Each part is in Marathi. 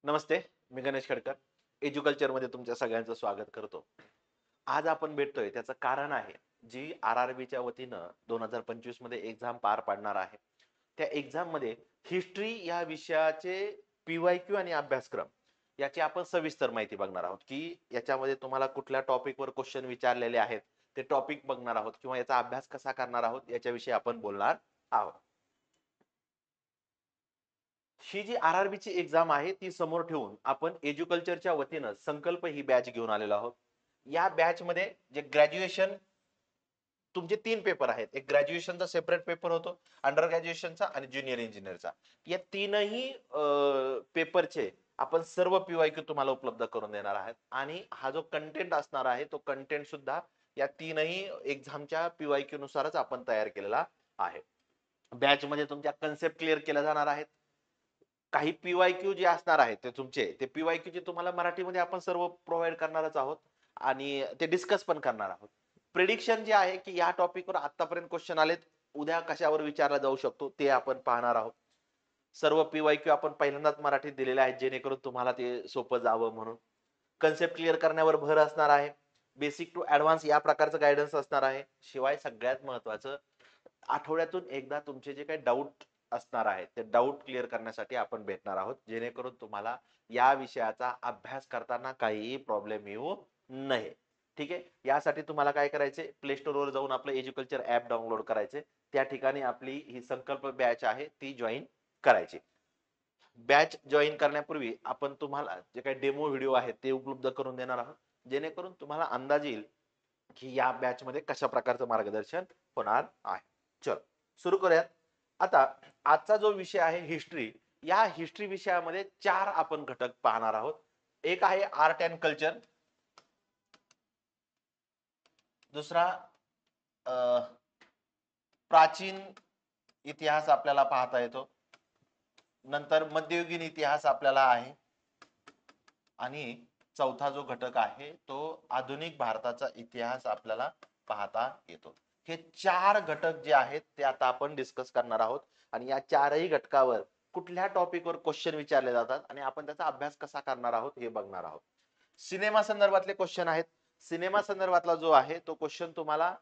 नमस्ते. मी गणेश खडकर. एज्युकल्चरमध्ये तुमच्या सगळ्यांचं स्वागत करतो. आज आपण भेटतोय त्याचं कारण आहे, जी आर-आर-बीच्या वतीनं 2025 मध्ये एक्झाम पार पाडणार आहे. त्या एक्झाममध्ये हिस्ट्री या विषयाचे पी-वाय-क्यू आणि अभ्यासक्रम याची आपण सविस्तर माहिती बघणार आहोत, की याच्यामध्ये तुम्हाला कुठल्या टॉपिकवर क्वेश्चन विचारलेले आहेत, ते टॉपिक बघणार आहोत किंवा याचा अभ्यास कसा करणार आहोत, याच्याविषयी आपण बोलणार आहोत. ही जी आर-आर-बीची एक्झाम आहे ती समोर ठेवून आपण एज्युकल्चरच्या वतीनं संकल्प ही बॅच घेऊन आलेलो आहोत. या बॅचमध्ये जे ग्रॅज्युएशन तुमचे 3 पेपर आहेत. एक ग्रॅज्युएशनचा सेपरेट पेपर होतो, अंडर ग्रॅज्युएशनचा आणि ज्युनियर इंजिनिअरचा. या तीनही पेपरचे आपण सर्व पी-वाय-क्यू तुम्हाला उपलब्ध करून देणार आहेत आणि हा जो कंटेंट असणार आहे तो कंटेंट सुद्धा या तीनही एक्झामच्या पी-वाय-क्यू नुसारच आपण तयार केलेला आहे. बॅचमध्ये तुमच्या कन्सेप्ट क्लिअर केल्या जाणार आहेत. काही पी-वाय-क्यू जे असणार आहेत ते तुमचे, ते पी-वाय-क्यू चे तुम्हाला मराठीमध्ये आपण सर्व प्रोव्हाईड करणारच आहोत आणि ते डिस्कस पण करणार आहोत. प्रिडिक्शन जे आहे, की या टॉपिकवर आतापर्यंत क्वेश्चन आलेत, उद्या कशावर विचारला जाऊ शकतो ते आपण पाहणार आहोत. सर्व पी-वाय-क्यू आपण पहिल्यांदाच मराठीत दिलेले आहेत, जेणेकरून तुम्हाला ते सोपं जावं म्हणून. कन्सेप्ट क्लिअर करण्यावर भर असणार आहे. बेसिक टू ॲडव्हान्स या प्रकारचं गाईडन्स असणार आहे. शिवाय सगळ्यात महत्त्वाचं आठवड्यातून एकदा तुमचे जे काही डाऊट असणार आहेत, ते डाऊट क्लिअर करण्यासाठी आपण भेटणार आहोत, जेणेकरून तुम्हाला या विषयाचा अभ्यास करताना काहीही प्रॉब्लेम येऊ नये. ठीक आहे. यासाठी तुम्हाला काय करायचे, प्ले स्टोअरवर जाऊन आपलं एज्युकल्चर ऍप डाउनलोड करायचे. त्या ठिकाणी आपली ही संकल्प बॅच आहे ती जॉईन करायची. बॅच जॉईन करण्यापूर्वी आपण तुम्हाला जे काही डेमो व्हिडिओ आहेत ते उपलब्ध करून देणार आहोत, जेणेकरून तुम्हाला अंदाज येईल की या बॅच मध्ये कशा प्रकारचं मार्गदर्शन होणार आहे. चल सुरू करूयात. आता आजचा जो विषय आहे हिस्ट्री, या हिस्ट्री विषयामध्ये 4 आपण घटक पाहणार आहोत. एक आहे आर्ट अँड कल्चर, दुसरा प्राचीन इतिहास आपल्याला पाहता येतो, नंतर मध्ययुगीन इतिहास आपल्याला आहे आणि चौथा जो घटक आहे तो आधुनिक भारताचा इतिहास आपल्याला पाहता येतो. हे 4 घटक जे आहेत ते आता आपण डिस्कस करणार आहोत आणि या 4ही घटकावर कुठल्या टॉपिकवर क्वेश्चन विचारले जातात आणि आपण त्याचा अभ्यास कसा करणार आहोत हे बघणार आहोत. सिनेमा संदर्भातले क्वेश्चन आहेत. सिनेमा संदर्भातला जो आहे तो क्वेश्चन तुम्हाला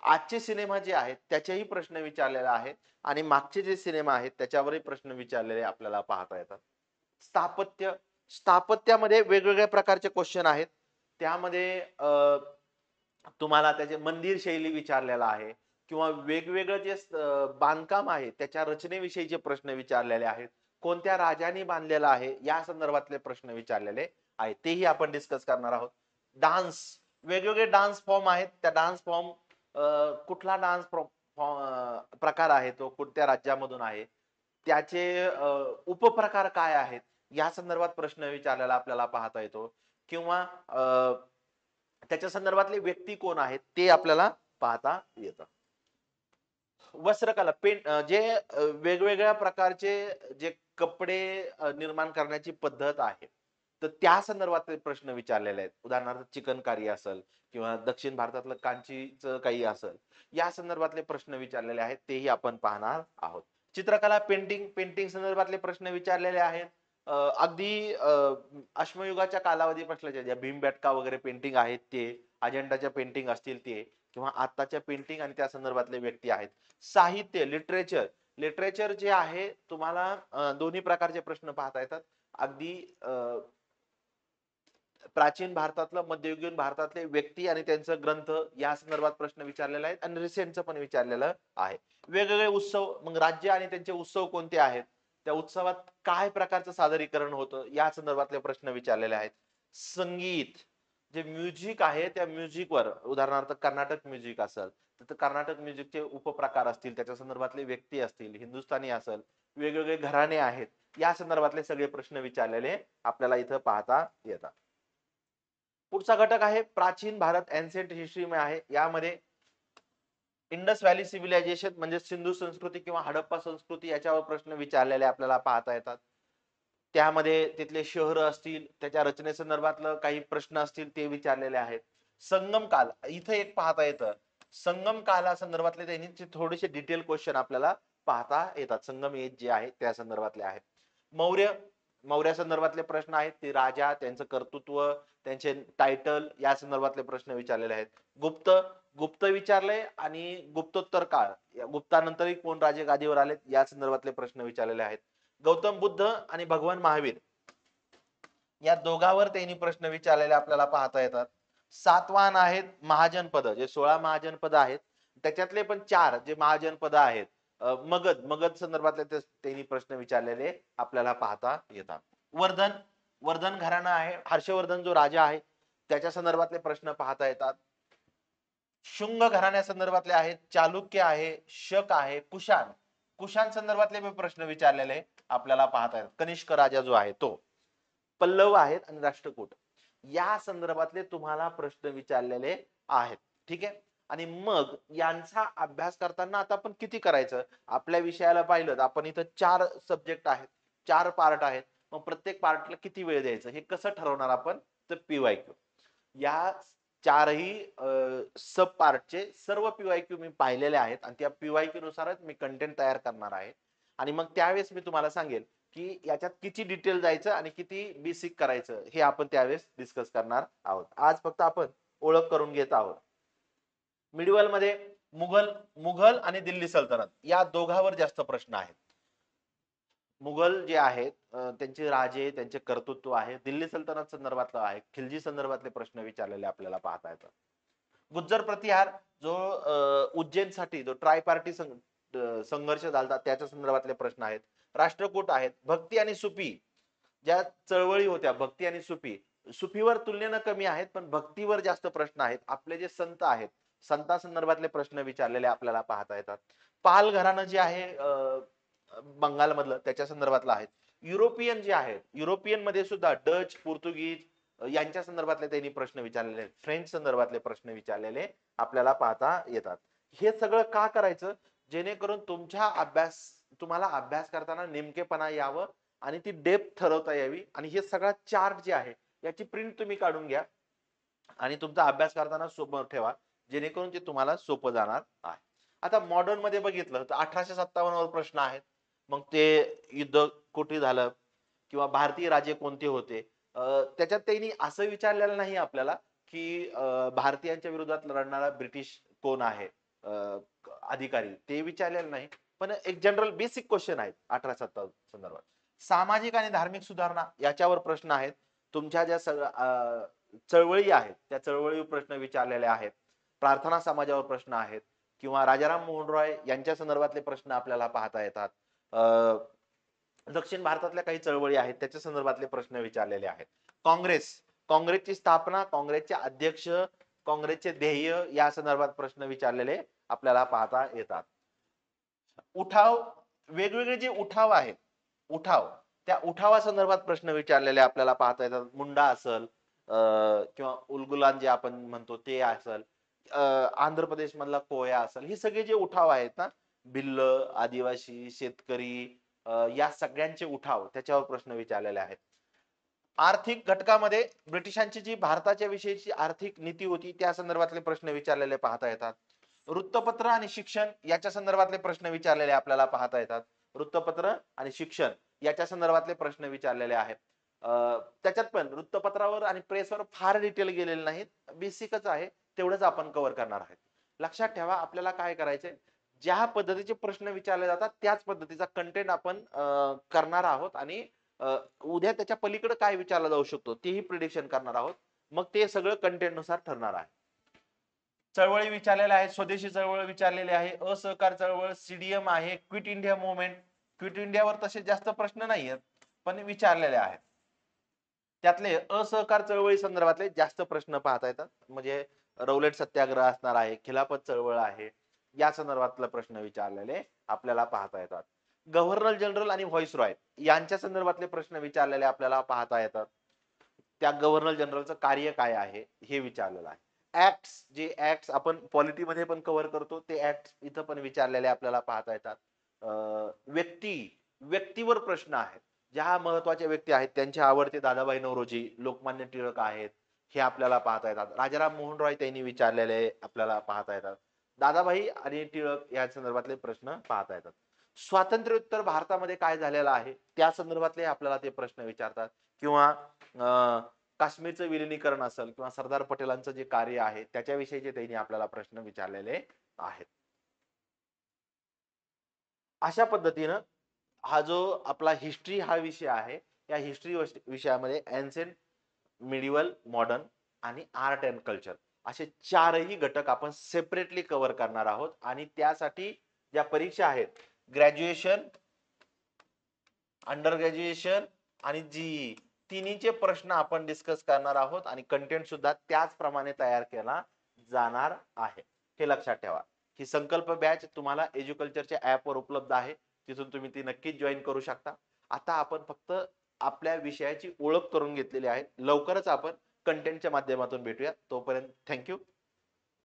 आजचे सिनेमा जे आहेत त्याचेही प्रश्न विचारलेले आहेत आणि मागचे जे सिनेमा आहेत त्याच्यावरही प्रश्न विचारलेले आपल्याला पाहता येतात. स्थापत्य, स्थापत्यामध्ये वेगवेगळ्या प्रकारचे क्वेश्चन आहेत. त्यामध्ये तुम्हाला त्याचे मंदिर शैली विचारलेला आहे किंवा वेगवेगळं जे बांधकाम आहे त्याच्या रचनेविषयीचे प्रश्न विचारलेले आहेत. कोणत्या राजांनी बांधलेलं आहे या संदर्भातले प्रश्न विचारलेले आहेत. तेही आपण डिस्कस करणार आहोत. डान्स, वेगवेगळे डान्स फॉर्म आहेत. त्या डान्स फॉर्म कुठला डान्स प्रकार आहे तो कोणत्या राज्यामधून आहे, त्याचे उपप्रकार काय आहेत या संदर्भात प्रश्न विचारलेला आपल्याला पाहता येतो किंवा त्याच्या संदर्भातले व्यक्ती कोण आहेत ते आपल्याला पाहता येतं. वस्त्रकला पेंट जे वेगवेगळ्या प्रकारचे जे कपडे निर्माण करण्याची पद्धत आहे, तर त्या संदर्भातले प्रश्न विचारलेले आहेत. उदाहरणार्थ चिकनकारी असेल किंवा दक्षिण भारतातलं कांचीचं काही असेल, या संदर्भातले प्रश्न विचारलेले आहेत तेही आपण पाहणार आहोत. चित्रकला पेंटिंग, पेंटिंग संदर्भातले प्रश्न विचारलेले आहेत. अगदी अश्मयुगाच्या कालावधीपासूनच्या ज्या भीमबेटका वगैरे पेंटिंग आहेत ते, अजंठाच्या पेंटिंग असतील ते किंवा आताच्या पेंटिंग आणि त्या संदर्भातले व्यक्ती आहेत. साहित्य, लिटरेचर, लिटरेचर जे आहे तुम्हाला दोन्ही प्रकारचे प्रश्न पाहता येतात. अगदी प्राचीन भारतातलं, मध्ययुगीन भारतातले व्यक्ती आणि त्यांचं ग्रंथ या संदर्भात प्रश्न विचारलेले आहेत आणि रिसेंटचं पण विचारलेलं आहे. वेगवेगळे उत्सव, मग राज्य आणि त्यांचे उत्सव कोणते आहेत, त्या उत्सवात काय प्रकारचं सादरीकरण होतं या संदर्भातले प्रश्न विचारलेले आहेत. संगीत, जे म्युझिक आहे त्या म्युझिकवर, उदाहरणार्थ कर्नाटक म्युझिक असेल तर कर्नाटक म्युझिकचे उपप्रकार असतील, त्याच्या संदर्भातले व्यक्ती असतील, हिंदुस्थानी असेल, वेगवेगळे घराणे आहेत, या संदर्भातले सगळे प्रश्न विचारलेले आपल्याला इथं पाहता येतात. पुढचा घटक आहे प्राचीन भारत, एन्सेंट हिस्ट्री आहे. यामध्ये इंडस व्हॅली सिव्हिलायझेशन म्हणजे सिंधू संस्कृती किंवा हडप्पा संस्कृती याच्यावर प्रश्न विचारलेले आपल्याला पाहता येतात. त्यामध्ये तिथले शहर असतील, त्याच्या रचनेसंदर्भातलं काही प्रश्न असतील ते विचारलेले आहेत. संगम काल इथं एक पाहता येतं. संगम काला संदर्भातले त्यांनी थोडेसे डिटेल क्वेश्चन आपल्याला पाहता येतात. संगम एज जे आहे त्या संदर्भातले आहेत. मौर्य, मौर्या संदर्भातले प्रश्न आहेत ते राजा, त्यांचं कर्तृत्व, त्यांचे टायटल या संदर्भातले प्रश्न विचारलेले आहेत. गुप्त गुप्त विचारले आणि गुप्तोत्तर काळ, गुप्तानंतरही कोण राजे गादीवर आलेत या संदर्भातले प्रश्न विचारलेले आहेत. गौतम बुद्ध आणि भगवान महावीर या दोघांवर त्यांनी प्रश्न विचारलेले आपल्याला पाहता येतात. सातवाहन आहेत महाजनपद, जे 16 महाजनपद आहेत त्याच्यातले पण 4 जे महाजनपद आहेत, मगध मगध संदर्भातले त्यांनी प्रश्न विचारलेले आपल्याला पाहता येतात. वर्धन वर्धन घराणा आहे, हर्षवर्धन जो राजा आहे त्याच्या संदर्भातले प्रश्न पाहता येतात. शुंग घराण्या संदर्भातले आहेत, चालुक्य आहे, शक आहे, कुशाण कुशाण संदर्भातले प्रश्न विचारलेले आपल्याला पाहता येतात. कनिष्क राजा जो आहे तो, पल्लव आहेत आणि राष्ट्रकूट या संदर्भातले तुम्हाला प्रश्न विचारलेले आहेत. ठीक आहे. आणि मग यांचा अभ्यास करताना आता आपण किती करायचं, आपल्या विषयाला पाहिलं तर आपण इथं 4 सब्जेक्ट आहेत, 4 पार्ट आहेत. मग प्रत्येक पार्टला किती वेळ द्यायचं हे कसं ठरवणार आपण, तर पीवायक्यू या 4ही सब पार्टचे सर्व पीवायक्यू मी पाहिलेले आहेत आणि त्या पीवायक्यू नुसारच मी कंटेंट तयार करणार आहे. आणि मग त्यावेळेस मी तुम्हाला सांगेल की याच्यात किती डिटेल जायचं आणि किती बेसिक करायचं हे आपण त्यावेळेस डिस्कस करणार आहोत. आज फक्त आपण ओळख करून घेत आहोत. मिडवल मध्ये मुघल मुघल आणि दिल्ली सल्तनत या दोघांवर जास्त प्रश्न आहेत. मुघल जे आहेत त्यांचे राजे, त्यांचे कर्तृत्व आहे. दिल्ली सल्तनत संदर्भातलं आहे, खिलजी संदर्भातले प्रश्न विचारलेले आपल्याला पाहता येतात. गुज्जर प्रतिहार जो उज्जैनसाठी जो ट्राय पार्टी संघर्ष झाला त्याच्या संदर्भातले प्रश्न आहेत. राष्ट्रकूट आहेत. भक्ती आणि सुफी ज्या चळवळी होत्या, भक्ती आणि सुफी, सुफीवर तुलनेनं कमी आहेत पण भक्तीवर जास्त प्रश्न आहेत. आपले जे संत आहेत संता संदर्भातले प्रश्न विचारलेले आपल्याला पाहता येतात. पाल घराणं जे आहे बंगालमधलं त्याच्या संदर्भातलं आहे. युरोपियन जे आहेत, युरोपियन मध्ये सुद्धा डच, पोर्तुगीज यांच्या संदर्भातले त्यांनी प्रश्न विचारलेले आहेत. फ्रेंच संदर्भातले प्रश्न विचारलेले आपल्याला पाहता येतात. हे सगळं का करायचं, जेणेकरून तुम्हाला अभ्यास करताना नेमकेपणा यावं आणि ती डेप्थ ठरवता यावी. आणि हे सगळा चार्ट जे आहे याची प्रिंट तुम्ही काढून घ्या आणि तुमचा अभ्यास करताना सोबत ठेवा, जेणेकरून ते तुम्हाला सोपं जाणार आहे. आता मॉडर्न मध्ये बघितलं तर 1857 वर प्रश्न आहेत. मग ते युद्ध कुठे झालं किंवा भारतीय राजे कोणते होते, त्याच्यात त्यांनी असं विचारलेलं नाही आपल्याला की भारतीयांच्या विरोधात लढणारा ब्रिटिश कोण आहे अधिकारी, ते विचारलेलं नाही. पण एक जनरल बेसिक क्वेश्चन आहेत 1857 संदर्भात. सामाजिक आणि धार्मिक सुधारणा याच्यावर प्रश्न आहेत. तुमच्या ज्या चळवळी आहेत त्या चळवळीवर प्रश्न विचारलेले आहेत. प्रार्थना समाजावर प्रश्न आहेत किंवा राजाराम मोहन रॉय यांच्या संदर्भातले प्रश्न आपल्याला पाहता येतात. दक्षिण भारतातल्या काही चळवळी आहेत त्याच्या संदर्भातले प्रश्न विचारलेले आहेत. काँग्रेसची स्थापना, काँग्रेसचे अध्यक्ष, काँग्रेसचे ध्येय या संदर्भात प्रश्न विचारलेले आपल्याला पाहता येतात. उठाव, वेगवेगळे जे उठाव आहेत, त्या उठावा संदर्भात प्रश्न विचारलेले आपल्याला पाहता येतात. मुंडा असल किंवा उलगुलान जे आपण म्हणतो ते असल, आंध्र प्रदेश मधला कोया असेल, हे सगळे जे उठाव आहेत ना, भिल्ल, आदिवासी, शेतकरी या सगळ्यांचे उठाव त्याच्यावर प्रश्न विचारलेले आहेत. आर्थिक घटकामध्ये ब्रिटिशांची जी भारताच्या विषयीची आर्थिक नीती होती त्या संदर्भातले प्रश्न विचारलेले पाहता येतात. वृत्तपत्र आणि शिक्षण याच्या संदर्भातले प्रश्न विचारलेले आपल्याला पाहता येतात. वृत्तपत्र आणि शिक्षण याच्या संदर्भातले प्रश्न विचारलेले आहेत. त्याच्यात पण वृत्तपत्रावर आणि प्रेसवर फार डिटेल गेलेले नाहीत, बेसिकच आहे, तेवढंच आपण कव्हर करणार आहे. लक्षात ठेवा आपल्याला काय करायचंय, ज्या पद्धतीचे प्रश्न विचारले जातात त्याच पद्धतीचा कंटेंट आपण करणार आहोत आणि उद्या त्याच्या पलीकडे काय विचारला जाऊ शकतो तेही प्रिडिक्शन करणार आहोत. मग ते सगळं कंटेंट नुसार ठरणार आहे. चळवळी विचारलेल्या आहेत. स्वदेशी चळवळ विचारलेली आहे, असहकार चळवळ, सीडीएम आहे, क्विट इंडिया मुवमेंट. क्विट इंडियावर तसे जास्त प्रश्न नाही आहेत पण विचारलेले आहेत. त्यातले असहकार चळवळी संदर्भातले जास्त प्रश्न पाहता येतात. म्हणजे रौलेट सत्याग्रह असणार आहे, खिलाफत चळवळ आहे, या संदर्भातले प्रश्न विचारलेले आपल्याला पाहता येतात. गव्हर्नर जनरल आणि व्हॉइस रॉय यांच्या संदर्भातले प्रश्न विचारलेले आपल्याला पाहता येतात. त्या गव्हर्नर जनरलचं कार्य काय आहे हे विचारलेलं आहे. ऍक्ट्स, जे ऍक्ट्स आपण पॉलिटीमध्ये पण कव्हर करतो ते ऍक्ट्स इथं पण विचारलेले आपल्याला पाहता येतात. व्यक्तीवर प्रश्न आहेत. ज्या महत्वाच्या व्यक्ती आहेत त्यांचे आवडते दादाभाई नौरोजी, लोकमान्य टिळक आहेत, हे आपल्याला पाहता येतात. राजाराम मोहन रॉय त्यांनी विचारलेले आपल्याला पाहता येतात. दादाभाई आणि टिळक या संदर्भातले प्रश्न पाहता येतात. स्वातंत्र्योत्तर भारतामध्ये काय झालेलं आहे त्या संदर्भातले आपल्याला ते प्रश्न विचारतात, किंवा काश्मीरचं विलिनीकरण असेल किंवा सरदार पटेलांचं जे कार्य आहे त्याच्याविषयीचे त्यांनी आपल्याला प्रश्न विचारलेले आहेत. अशा पद्धतीनं हा जो आपला हिस्ट्री हा विषय आहे, या हिस्ट्री विषयामध्ये एन्सेंट, मिडिवल, मॉडर्न आणि आर्ट अँड कल्चर असे चारही घटक आपण सेपरेटली कव्हर करणार आहोत. आणि त्यासाठी ज्या परीक्षा आहेत, ग्रॅज्युएशन, अंडर ग्रॅज्युएशन आणि जीई, तिन्हीचे प्रश्न आपण डिस्कस करणार आहोत आणि कंटेंट सुद्धा त्याचप्रमाणे तयार केला जाणार आहे. हे लक्षात ठेवा. ही संकल्प बॅच तुम्हाला एज्युकल्चरच्या ऍपवर उपलब्ध आहे, तिथून तुम्ही ती नक्कीच जॉईन करू शकता. आता आपण फक्त आपल्या विषयाची ओळख करून घेतलेली आहे. लवकरच आपण कंटेंटच्या माध्यमातून भेटूया. तोपर्यंत थँक्यू.